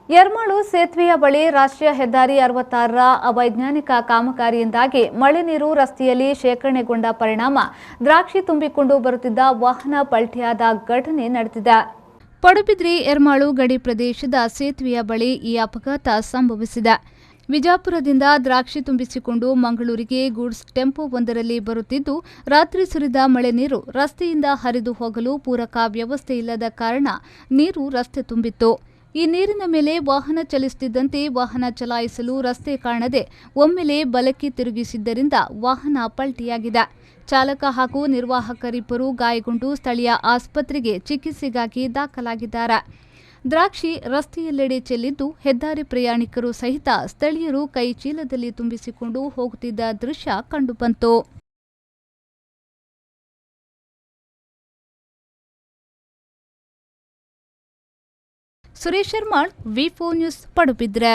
ಯರ್ಮಾಳು ಸೇತುವೆಯ ಬಳಿ ರಾಷ್ಟ್ರೀಯ ಹೆದ್ದಾರಿ 66ರ ಅವೈಜ್ಞಾನಿಕ ಕಾಮಗಾರಿಯಿಂದಾಗಿ ಮಳೆ ನೀರು ರಸ್ತೆಯಲ್ಲಿ ಶೇಖರಣೆಗೊಂಡ ಪರಿಣಾಮ ದ್ರಾಕ್ಷಿ ತುಂಬಿಕೊಂಡು ಬರುತ್ತಿದ್ದ ವಾಹನ ಪಲ್ಟಿಯಾದ ಘಟನೆ ನಡೆದಿದೆ. ಪಡುಬಿದ್ರಿ ಯರ್ಮಾಳು ಗಡಿ ಪ್ರದೇಶದ ಸೇತುವೆಯ ಬಳಿ ಈ ಅಪಘಾತ ಸಂಭವಿಸಿದೆ. ವಿಜಾಪುರದಿಂದ ದ್ರಾಕ್ಷಿ ತುಂಬಿಸಿಕೊಂಡು ಮಂಗಳೂರಿಗೆ ಗೂಡ್ಸ್ ಟೆಂಪೋವೊಂದರಲ್ಲಿ ಬರುತ್ತಿದ್ದು, ರಾತ್ರಿ ಸುರಿದ ಮಳೆ ನೀರು ರಸ್ತೆಯಿಂದ ಹರಿದು ಹೋಗಲು ಪೂರಕ ವ್ಯವಸ್ಥೆ ಇಲ್ಲದ ಕಾರಣ ನೀರು ರಸ್ತೆ ತುಂಬಿತ್ತು. ಈ ನೀರಿನ ಮೇಲೆ ವಾಹನ ಚಲಿಸುತ್ತಿದ್ದಂತೆ ವಾಹನ ಚಲಾಯಿಸಲು ರಸ್ತೆ ಕಾಣದೆ ಒಮ್ಮೆಲೆ ಬಲಕ್ಕೆ ತಿರುಗಿಸಿದ್ದರಿಂದ ವಾಹನ ಪಲ್ಟಿಯಾಗಿದೆ. ಚಾಲಕ ಹಾಗೂ ನಿರ್ವಾಹಕರಿಬ್ಬರು ಗಾಯಗೊಂಡು ಸ್ಥಳೀಯ ಆಸ್ಪತ್ರೆಗೆ ಚಿಕಿತ್ಸೆಗಾಗಿ ದಾಖಲಾಗಿದ್ದಾರೆ. ದ್ರಾಕ್ಷಿ ರಸ್ತೆಯೆಲ್ಲೆಡೆ ಚೆಲ್ಲಿದ್ದು, ಹೆದ್ದಾರಿ ಪ್ರಯಾಣಿಕರು ಸಹಿತ ಸ್ಥಳೀಯರು ಕೈ ಚೀಲದಲ್ಲಿ ತುಂಬಿಸಿಕೊಂಡು ಹೋಗುತ್ತಿದ್ದ ದೃಶ್ಯ ಕಂಡುಬಂತು. ಸುರೇಶ್ ಶರ್ಮಾಳ್, ವಿ4 ನ್ಯೂಸ್, ಪಡುಬಿದ್ರೆ.